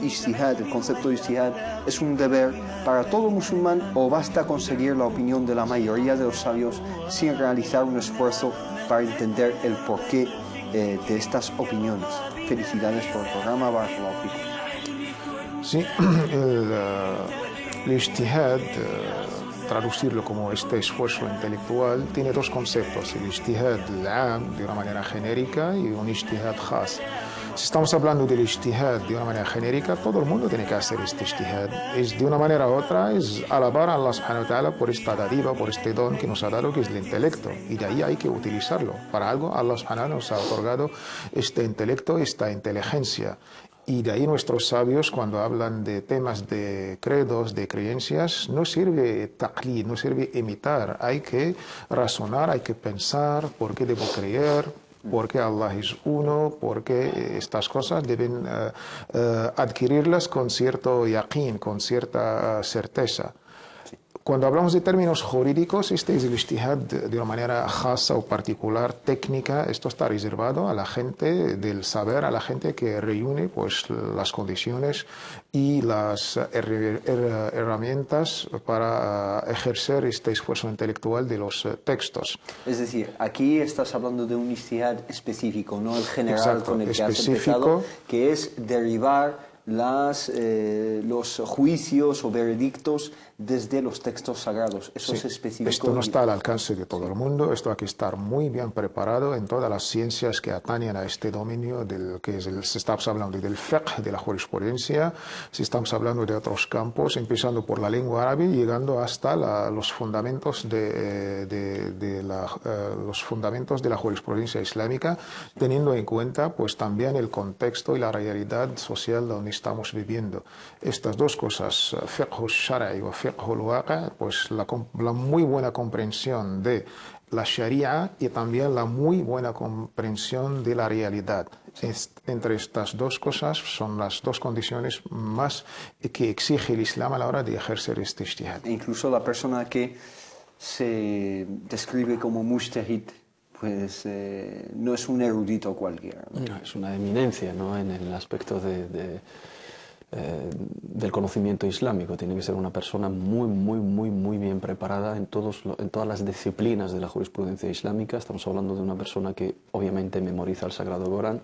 concepto de ijtihad, ¿es un deber para todo musulmán o basta conseguir la opinión de la mayoría de los sabios sin realizar un esfuerzo para entender el porqué de estas opiniones? Felicidades por el programa, barakallahu fikum. Sí, el ijtihad, traducirlo como este esfuerzo intelectual, tiene dos conceptos: el ijtihad al-am, de una manera genérica, y un ijtihad khas. Si estamos hablando del ijtihad de una manera genérica, todo el mundo tiene que hacer este ijtihad. Es de una manera u otra, es alabar a Allah subhanahu wa ta'ala por esta dádiva, por este don que nos ha dado, que es el intelecto. Y de ahí hay que utilizarlo. Para algo Allah subhanahu wa ta'ala nos ha otorgado este intelecto, esta inteligencia. Y de ahí nuestros sabios, cuando hablan de temas de credos, de creencias, no sirve taqlid, no sirve imitar. Hay que razonar, hay que pensar por qué debo creer, por qué Allah es uno, por qué estas cosas deben adquirirlas con cierto yaqeen, con cierta certeza. Cuando hablamos de términos jurídicos, este es el ijtihad de una manera khasa o particular, técnica. Esto está reservado a la gente del saber, a la gente que reúne pues las condiciones y las herramientas para ejercer este esfuerzo intelectual de los textos. Es decir, aquí estás hablando de un ijtihad específico, no el general. Exacto, con el que has empezado, que es derivar los juicios o veredictos desde los textos sagrados. Eso es específico. Esto no está al alcance de todo el mundo. Esto hay que estar muy bien preparado en todas las ciencias que atañen a este dominio del que es si estamos hablando del fiqh, de la jurisprudencia, si estamos hablando de otros campos, empezando por la lengua árabe, llegando hasta los fundamentos los fundamentos de la jurisprudencia islámica, teniendo en cuenta pues también el contexto y la realidad social donde estamos viviendo. Estas dos cosas, fiqh al-shar'i o fiqh al-waqi', pues la muy buena comprensión de la sharia y también la muy buena comprensión de la realidad. Entre estas dos cosas son las dos condiciones más que exige el Islam a la hora de ejercer este ijtihad. Incluso la persona que se describe como mujtahid, pues no es un erudito cualquiera, ¿no? No, es una eminencia, ¿no?, en el aspecto del conocimiento islámico. Tiene que ser una persona muy bien preparada en todas las disciplinas de la jurisprudencia islámica. Estamos hablando de una persona que obviamente memoriza el Sagrado Corán,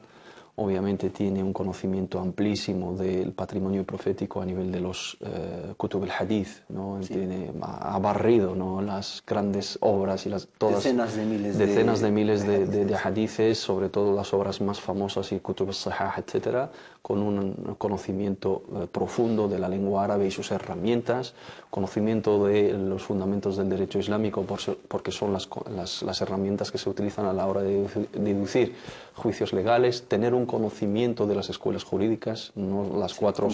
obviamente tiene un conocimiento amplísimo del patrimonio profético a nivel de los Kutub al-Hadith, ¿no? Ha barrido, ¿no?, las grandes obras y todas decenas de miles de hadithes, sobre todo las obras más famosas y Kutub al-Sahah, etcétera, con un conocimiento profundo de la lengua árabe y sus herramientas, conocimiento de los fundamentos del derecho islámico, porque son las herramientas que se utilizan a la hora de deducir juicios legales, tener un conocimiento de las escuelas jurídicas, no las cuatro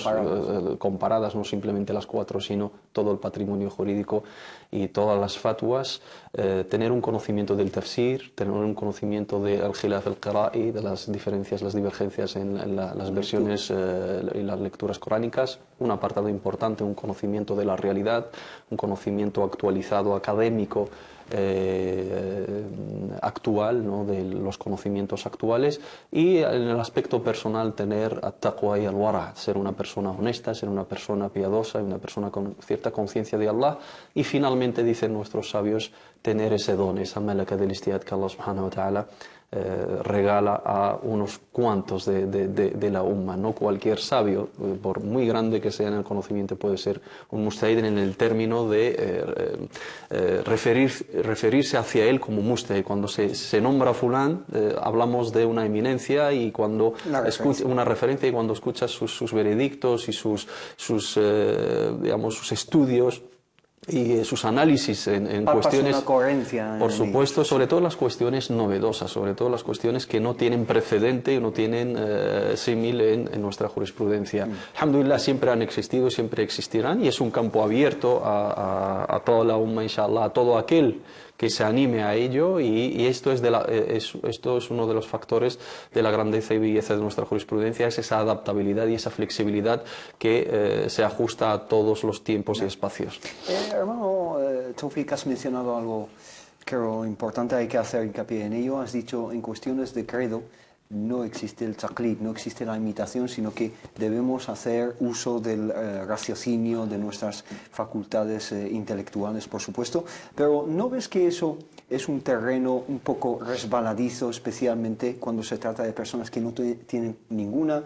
comparadas, no simplemente las cuatro, sino todo el patrimonio jurídico y todas las fatwas, tener un conocimiento del tafsir, tener un conocimiento del khilaf al-qira'i, de las diferencias, las divergencias en las versiones y las lecturas coránicas, un apartado importante, un conocimiento de la realidad, un conocimiento actualizado, académico, actual, ¿no?, de los conocimientos actuales, y en el aspecto personal tener at-taqwa y al-wara', ser una persona honesta, ser una persona piadosa y una persona con cierta conciencia de Allah, y finalmente, dicen nuestros sabios, tener ese don, esa malaka del istihad que Allah subhanahu wa ta'ala regala a unos cuantos de la umma. No cualquier sabio, por muy grande que sea en el conocimiento, puede ser un mujtahid en el término de referirse hacia él como mujtahid. Cuando se nombra fulán, hablamos de una eminencia, y cuando una referencia, y cuando escuchas sus veredictos y sus estudios y sus análisis en cuestiones, una coherencia, por supuesto, sobre todo las cuestiones novedosas, sobre todo las cuestiones que no tienen precedente y no tienen símil en nuestra jurisprudencia. Alhamdulillah, siempre han existido, siempre existirán, y es un campo abierto a toda la umma, inshallah, a todo aquel que se anime a ello, y esto es uno de los factores de la grandeza y belleza de nuestra jurisprudencia, es esa adaptabilidad y esa flexibilidad que se ajusta a todos los tiempos y espacios. Hermano Tawfiq, has mencionado algo, creo, importante, hay que hacer hincapié en ello. Has dicho, en cuestiones de credo no existe el taqlid, no existe la imitación, sino que debemos hacer uso del raciocinio, de nuestras facultades intelectuales, por supuesto. Pero ¿no ves que eso es un terreno un poco resbaladizo, especialmente cuando se trata de personas que no tienen ninguna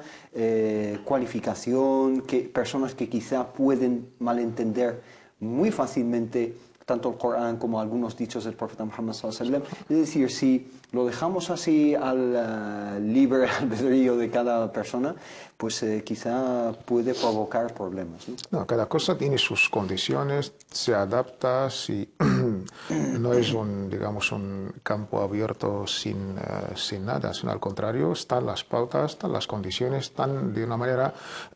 cualificación, personas que quizá pueden malentender muy fácilmente tanto el Corán como algunos dichos del profeta Muhammad sallallahu alaihi wasallam? Es decir, si lo dejamos así al libre albedrío de cada persona, pues quizá puede provocar problemas, ¿no? No, cada cosa tiene sus condiciones, se adapta, si no es un campo abierto sin nada, sino al contrario, están las pautas, están las condiciones, están de una manera,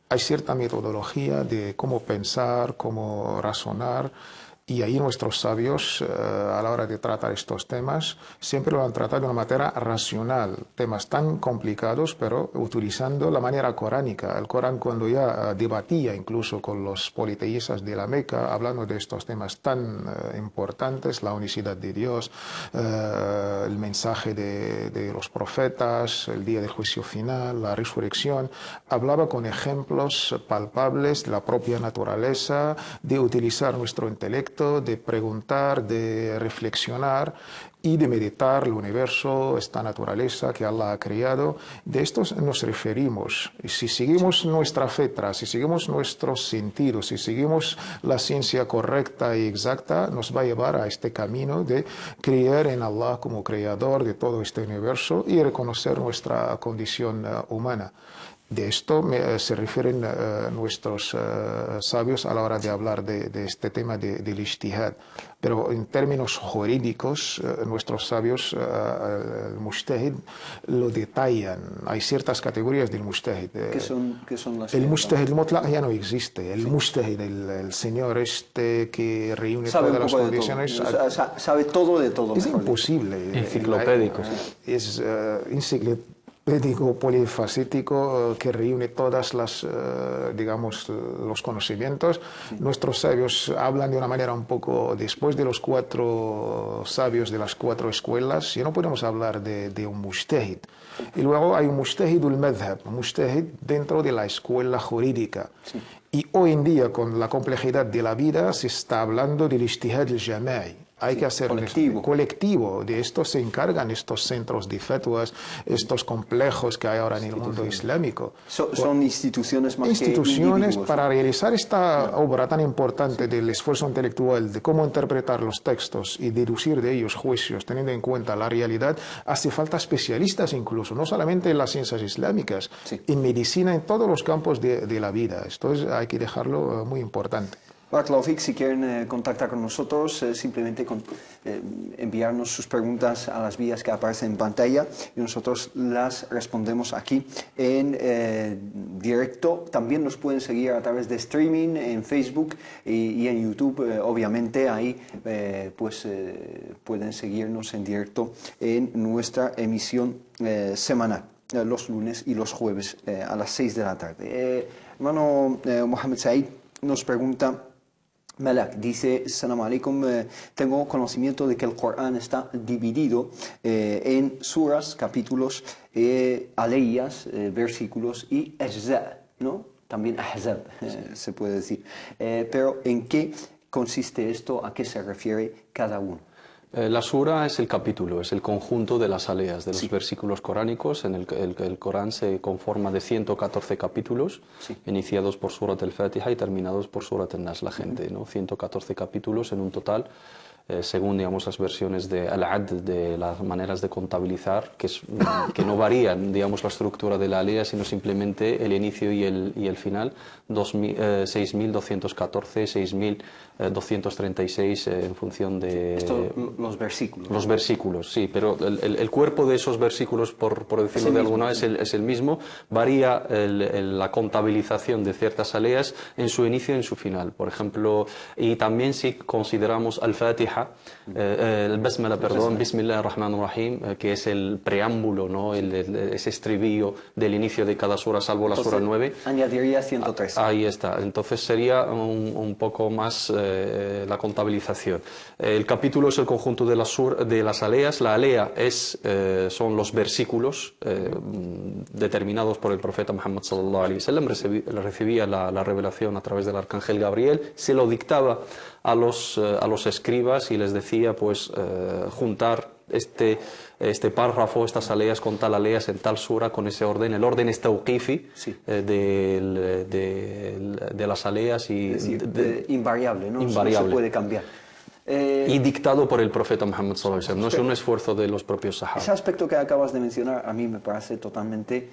hay cierta metodología de cómo pensar, cómo razonar. Y ahí nuestros sabios, a la hora de tratar estos temas, siempre lo han tratado de una manera racional. Temas tan complicados, pero utilizando la manera coránica. El Corán, cuando ya debatía incluso con los politeístas de la Meca, hablando de estos temas tan importantes, la unicidad de Dios, el mensaje de los profetas, el día del juicio final, la resurrección, hablaba con ejemplos palpables de la propia naturaleza, de utilizar nuestro intelecto, de preguntar, de reflexionar y de meditar el universo, esta naturaleza que Allah ha creado. De esto nos referimos. Si seguimos nuestra fetra, si seguimos nuestros sentidos, si seguimos la ciencia correcta y exacta, nos va a llevar a este camino de creer en Allah como creador de todo este universo y reconocer nuestra condición humana. De esto se refieren nuestros sabios a la hora de hablar de este tema del ijtihad. Pero en términos jurídicos, nuestros sabios, el mujtahid, lo detallan. Hay ciertas categorías del mujtahid. ¿Qué son las? El mujtahid mutlaq ya no existe. El mujtahid, el señor que reúne todas las condiciones. Sabe todo de todo. Es imposible. Enciclopédico. Es enciclopédico, polifacético, que reúne todas las, los conocimientos. Sí. Nuestros sabios hablan de una manera un poco, después de los 4 sabios de las 4 escuelas, ya no podemos hablar de un mujtahid. Y luego hay un mujtahid al-madhhab, un mujtahid dentro de la escuela jurídica. Sí. Y hoy en día, con la complejidad de la vida, se está hablando del ijtihad al-jama'i. hay que hacer colectivo. De esto se encargan estos centros de fatwas, estos complejos que hay ahora en el mundo islámico. Son instituciones más instituciones que para realizar esta obra tan importante del esfuerzo intelectual, de cómo interpretar los textos y deducir de ellos juicios, teniendo en cuenta la realidad, hace falta especialistas incluso, no solamente en las ciencias islámicas, en medicina, en todos los campos de la vida. Esto hay que dejarlo muy importante. Barakallahu Fik, si quieren contactar con nosotros, simplemente enviarnos sus preguntas a las vías que aparecen en pantalla y nosotros las respondemos aquí en directo. También nos pueden seguir a través de streaming en Facebook y en YouTube. Obviamente ahí pueden seguirnos en directo en nuestra emisión semanal, los lunes y los jueves a las 6 de la tarde. Hermano Mohamed Said nos pregunta... Malak dice, Assalamu alaikum, tengo conocimiento de que el Corán está dividido en suras, capítulos, aleyas, versículos y ajza, ¿no? También ahzab, se puede decir. Pero ¿en qué consiste esto? ¿A qué se refiere cada uno? La sura es el capítulo, es el conjunto de las aleas, de los versículos coránicos. En el Corán se conforma de 114 capítulos, iniciados por Surat al-Fatiha y terminados por Surat al-Nas, la gente, ¿no? 114 capítulos en un total, según digamos las versiones de Al-Ad, de las maneras de contabilizar, que no varían digamos la estructura de la alea, sino simplemente el inicio y el final, 6.214, 6.236 en función de... los versículos. Los versículos, sí, pero el cuerpo de esos versículos, por decirlo de alguna vez, es el mismo. Varía la contabilización de ciertas aleas en su inicio y en su final. Por ejemplo, y también si consideramos Al-Fatiha, el Basmala, perdón, Bismillah ar-Rahman ar-Rahim, que es el preámbulo, ¿no? Ese estribillo del inicio de cada sura, salvo la sura 9. Añadiría 103. Ahí está. Entonces sería un poco más la contabilización. El capítulo es el conjunto de las aleas. La alea son los versículos determinados por el profeta Muhammad sallallahu alaihi wasallam. Recibía la revelación a través del arcángel Gabriel, se lo dictaba a los escribas y les decía pues juntar este párrafo, estas aleas con tal aleas en tal sura, con ese orden. El orden es tawqifi de las aleas y es decir, invariable, ¿no? Invariable. No se puede cambiar. Y dictado por el profeta Muhammad sallallahu alaihi wasallam. No es un esfuerzo de los propios sahaba. Ese aspecto que acabas de mencionar a mí me parece totalmente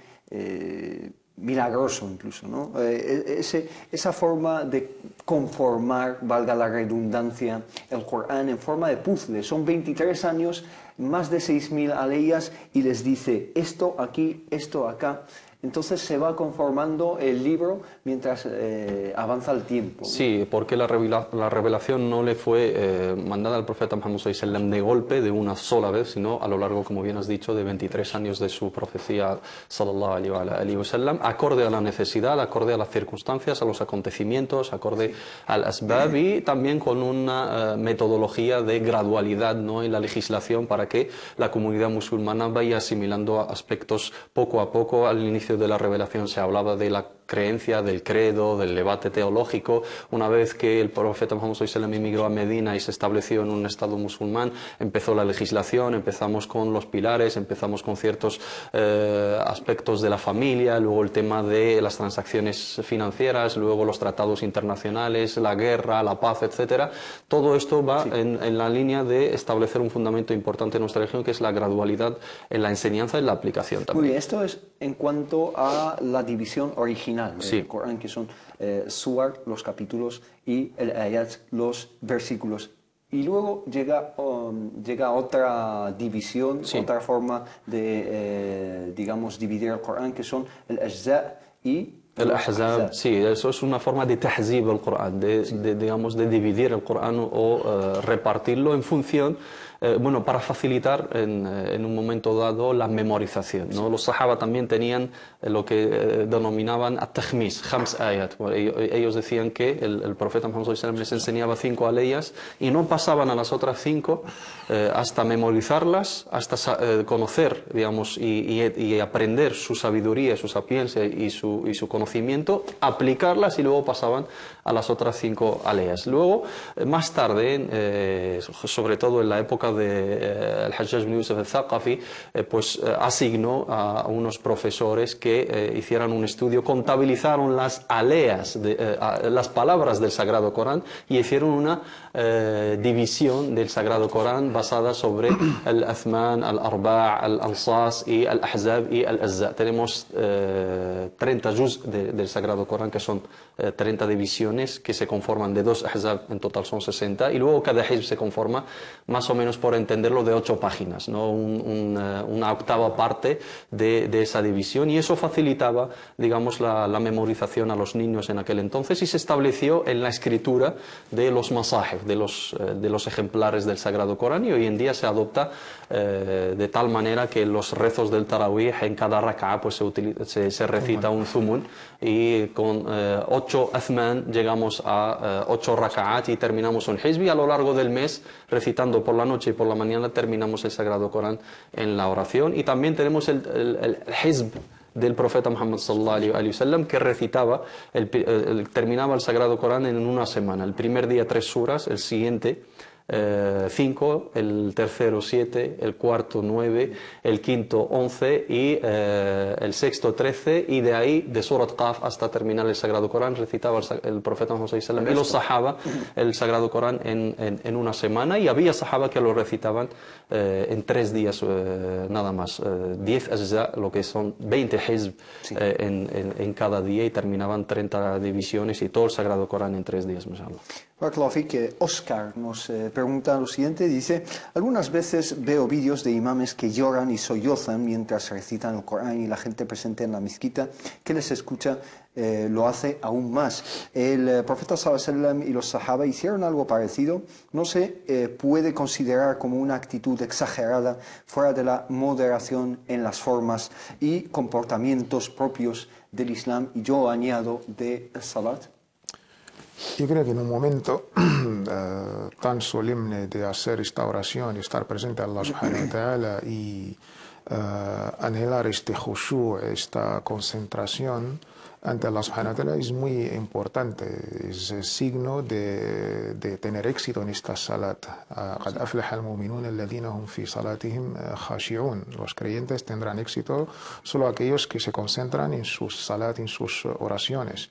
milagroso incluso, ¿no? Esa forma de conformar, valga la redundancia, el Corán en forma de puzzle. Son 23 años, más de 6.000 aleyas y les dice esto aquí, esto acá. Entonces se va conformando el libro mientras avanza el tiempo, ¿no? Sí, porque la revelación no le fue mandada al profeta Muhammad sallallahu alaihi wasallam de golpe, de una sola vez, sino a lo largo, como bien has dicho, de 23 años de su profecía sallallahu alaihi wasallam, acorde a la necesidad, acorde a las circunstancias, a los acontecimientos, acorde al asbab y también con una metodología de gradualidad, ¿no? En la legislación para que la comunidad musulmana vaya asimilando aspectos poco a poco. Al inicio de la revelación se hablaba de la creencia, del credo, del debate teológico. Una vez que el profeta Muhammad sallallahu alaihi wasallam emigró a Medina y se estableció en un estado musulmán, empezó la legislación, empezamos con los pilares, empezamos con ciertos aspectos de la familia, luego el tema de las transacciones financieras, luego los tratados internacionales, la guerra, la paz, etcétera. Todo esto va en la línea de establecer un fundamento importante en nuestra religión, que es la gradualidad en la enseñanza y en la aplicación también. Muy bien, esto es en cuanto a la división original del Corán, que son suar, los capítulos, y el ayat, los versículos. Y luego llega otra división, otra forma de, digamos, dividir el Corán, que son el ajza y el ahzab. Sí, eso es una forma de tahzib al Corán, digamos, de dividir el Corán o repartirlo en función bueno, para facilitar en un momento dado la memorización, ¿no? Los sahaba también tenían lo que denominaban at-takhmis, khams ayat. Ellos decían que el profeta Muhammad sallallahu alaihi wasallam les enseñaba 5 aleyas y no pasaban a las otras 5 hasta memorizarlas, hasta conocer, digamos, y aprender su sabiduría, su sapiencia y su conocimiento, aplicarlas y luego pasaban a las otras 5 aleyas. Luego, más tarde, sobre todo en la época de Al-Hajjaj ibn Yusuf al-Thaqafi, pues asignó a unos profesores que hicieran un estudio, contabilizaron las aleyas, las palabras del Sagrado Corán y hicieron una división del Sagrado Corán basada sobre el Athman, el Arba', el Ansas y el Ahzab y el Azza. Tenemos 30 juz del Sagrado Corán, que son 30 divisiones que se conforman de 2 Ahzab, en total son 60, y luego cada hizb se conforma más o menos, por entenderlo, de 8 páginas, ¿no? Una octava parte de esa división, y eso facilitaba, digamos, la memorización a los niños en aquel entonces, y se estableció en la escritura de los masahif, de los ejemplares del Sagrado Corán, y hoy en día se adopta de tal manera que los rezos del Tarawih, en cada rak'a pues se recita un zumun, y con 8 athman llegamos a 8 rak'at y terminamos un hizb, y a lo largo del mes, recitando por la noche y por la mañana, terminamos el Sagrado Corán en la oración. Y también tenemos el hizb del profeta Muhammad sallallahu alaihi wasallam, que recitaba, terminaba el Sagrado Corán en una semana. El primer día 3 suras, el siguiente 5, el tercero 7, el cuarto 9, el quinto 11 y el sexto 13, y de ahí, de Surat Qaf hasta terminar el Sagrado Corán, recitaba el profeta Muhammad sallallahu alaihi wasallam y los sahaba el Sagrado Corán en una semana, y había sahaba que lo recitaban en 3 días nada más, 10 ajza, lo que son 20 hizb en cada día, y terminaban 30 divisiones y todo el Sagrado Corán en 3 días, mashallah. Que Oscar nos pregunta lo siguiente, dice: algunas veces veo vídeos de imames que lloran y sollozan mientras recitan el Corán, y la gente presente en la mezquita que les escucha lo hace aún más. El profeta sallallahu alaihi wasallam y los sahaba hicieron algo parecido. No se puede considerar como una actitud exagerada, fuera de la moderación en las formas y comportamientos propios del Islam, y yo añado de salat. Yo creo que en un momento tan solemne de hacer esta oración y estar presente a Allah subhanahu wa ta'ala y anhelar este khushu', esta concentración ante Allah subhanahu wa ta'ala, es muy importante, es signo de tener éxito en esta salat. قَدْ أَفْلَحَ الْمُؤْمِنُونَ الَّذِينَ هُمْ فِي صَلَاتِهِمْ خَاشِعُونَ. Los creyentes tendrán éxito solo aquellos que se concentran en sus salat, en sus oraciones.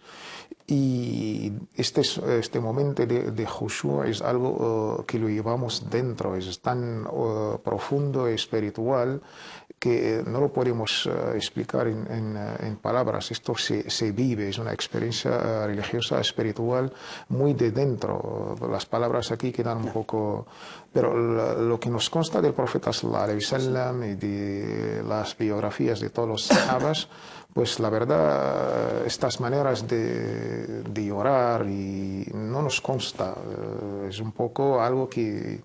Y este momento de khushu' es algo que lo llevamos dentro, es tan profundo, espiritual, que no lo podemos explicar en palabras. Esto se vive, es una experiencia religiosa, espiritual, muy de dentro. Las palabras aquí quedan un poco... Pero lo que nos consta del profeta sallallahu alaihi wasallam y de las biografías de todos los sahabas, pues la verdad, estas maneras de llorar y no nos consta. Es un poco algo que,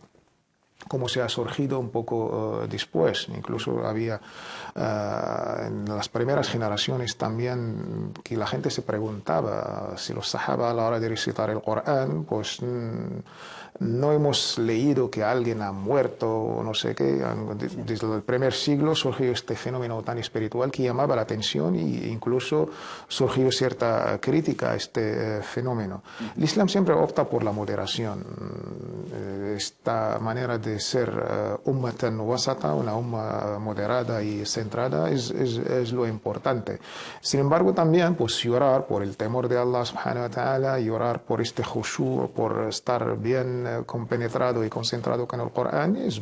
como se ha surgido un poco después. Incluso había en las primeras generaciones también que la gente se preguntaba si los sahaba, a la hora de recitar el Corán, pues no hemos leído que alguien ha muerto o no sé qué. Desde el primer siglo surgió este fenómeno tan espiritual que llamaba la atención, e incluso surgió cierta crítica a este fenómeno. El Islam siempre opta por la moderación. Esta manera de ser ummatan wasata, una umma moderada y centrada, es lo importante. Sin embargo, también pues llorar por el temor de Allah subhanahu wa ta'ala, llorar por este khushu', por estar bien compenetrado y concentrado con el Corán, es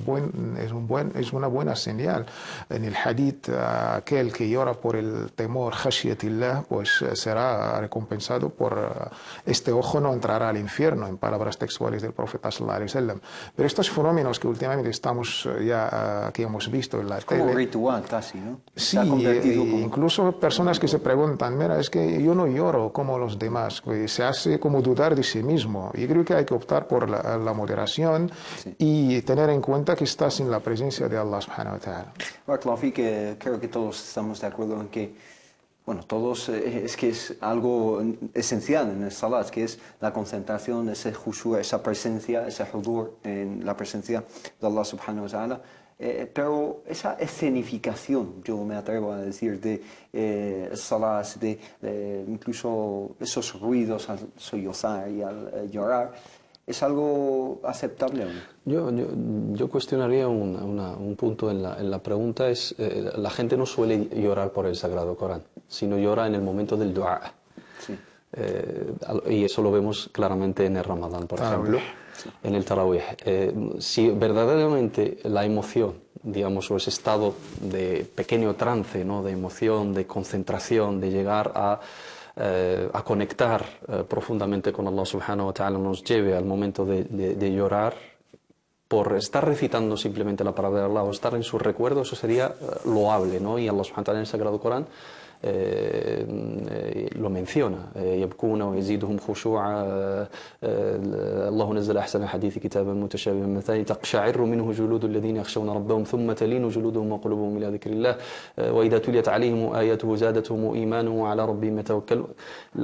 una buena señal. En el hadith, aquel que llora por el temor, khashyatillah, pues será recompensado por este ojo no entrará al infierno, en palabras textuales del profeta sallallahu alaihi wasallam. Pero estos fenómenos que últimamente estamos que hemos visto en la tele, como ritual casi, ¿no? Sí, incluso personas que se preguntan, mira, es que yo no lloro como los demás, se hace como dudar de sí mismo. Y creo que hay que optar por la moderación y tener en cuenta que estás en la presencia de Allah subhanahu wa ta'ala. Barakallahu fik, creo que todos estamos de acuerdo en que, bueno, todos, es que es algo esencial en el salat, que es la concentración, ese khushu', esa presencia, ese hudur en la presencia de Allah subhanahu wa ta'ala. Pero esa escenificación, yo me atrevo a decir, de salat, incluso esos ruidos al sollozar y al llorar, ¿es algo aceptable o no? Yo cuestionaría un punto en la pregunta. La gente no suele llorar por el Sagrado Corán, sino llora en el momento del dua. Sí. Y eso lo vemos claramente en el Ramadán, por ejemplo, en el Tarawih. Si verdaderamente la emoción, digamos, o ese estado de pequeño trance, ¿no?, de emoción, de concentración, de llegar a conectar profundamente con Allah subhanahu wa ta'ala, nos lleve al momento de llorar por estar recitando simplemente la palabra de Allah o estar en su recuerdo, eso sería loable, ¿no? Y Allah subhanahu wa ta'ala en el Sagrado Corán lo menciona. يبكون ويزيدهم خشوعا الله نزل أحسن الحديث كتابا متشابها مثاني تقشعر منه جلود الذين يخشون ربهم ثم تلين جلودهم وقلوبهم إلى ذكر الله وإذا تليت عليهم آياته زادتهم إيمانا وعلى ربهم يتوكلون.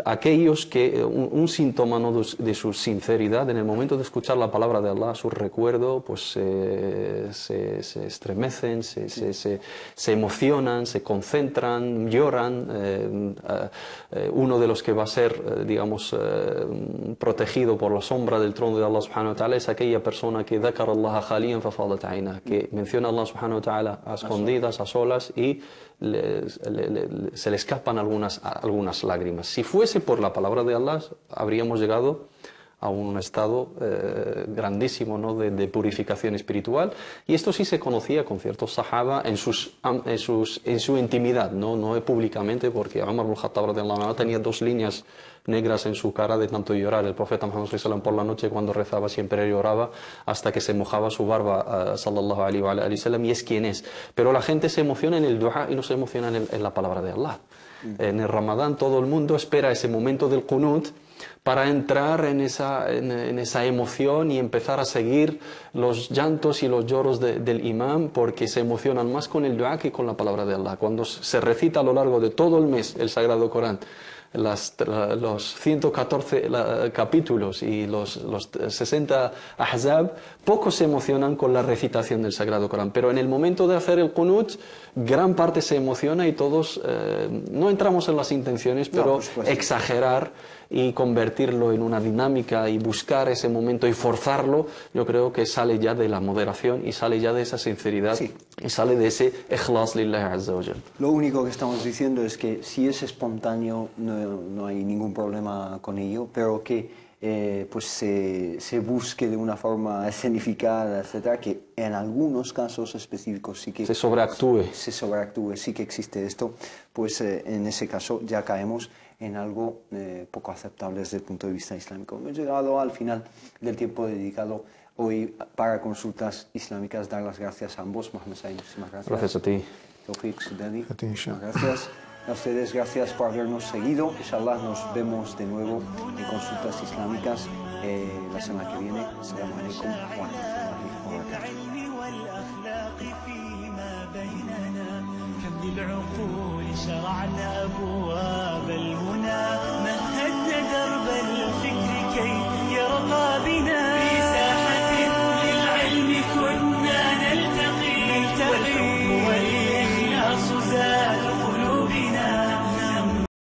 Aquellos que un síntoma, ¿no?, de su sinceridad, en el momento de escuchar la palabra de Allah, su recuerdo, pues se estremecen, se emocionan, se concentran, lloran. Uno de los que va a ser, digamos, protegido por la sombra del trono de Allah subhanahu wa ta'ala es aquella persona que dhakara Allah khaliyan fafadat ayna, que menciona a Allah subhanahu wa ta'ala a escondidas, a solas, y se le escapan algunas lágrimas. Si fuese por la palabra de Allah, habríamos llegado a un estado grandísimo, ¿no?, de purificación espiritual, y esto sí se conocía con ciertos sahaba en su intimidad, no públicamente, porque Umar ibn Khattab radiyallahu anhu tenía 2 líneas negras en su cara de tanto llorar. El profeta Muhammad sallallahu alaihi wasallam por la noche cuando rezaba siempre lloraba hasta que se mojaba su barba, sallallahu alaihi wa sallam, y es quien es. Pero la gente se emociona en el dua y no se emociona en la palabra de Allah. En el Ramadán todo el mundo espera ese momento del qunut para entrar en esa emoción y empezar a seguir los llantos y los lloros del imam, porque se emocionan más con el dua que con la palabra de Allah. Cuando se recita a lo largo de todo el mes el Sagrado Corán, los 114 capítulos y los 60 ahzab, pocos se emocionan con la recitación del Sagrado Corán, pero en el momento de hacer el qunut, gran parte se emociona y todos no entramos en las intenciones, pero exagerar y convertirlo en una dinámica y buscar ese momento y forzarlo, yo creo que sale ya de la moderación y sale ya de esa sinceridad y sale de ese ikhlas lillahi azza wa jal. Lo único que estamos diciendo es que si es espontáneo no hay ningún problema con ello, pero que pues se busque de una forma escenificada, etcétera, que en algunos casos específicos sí que se sobreactúe, sí que existe esto, pues en ese caso ya caemos en algo poco aceptable desde el punto de vista islámico. Hemos llegado al final del tiempo dedicado hoy para consultas islámicas. Dar las gracias a ambos. Mohamed Said, muchísimas gracias. Gracias a ti. Tawfiq Sudani, A ti, inshallah. gracias. A ustedes, gracias por habernos seguido. Inshallah nos vemos de nuevo en consultas islámicas la semana que viene. Assalamu alaikum wa rahmatullahi wa barakatuh. العلم والأخلاق فيما بيننا كم للعقول شرعنا أبواب المنى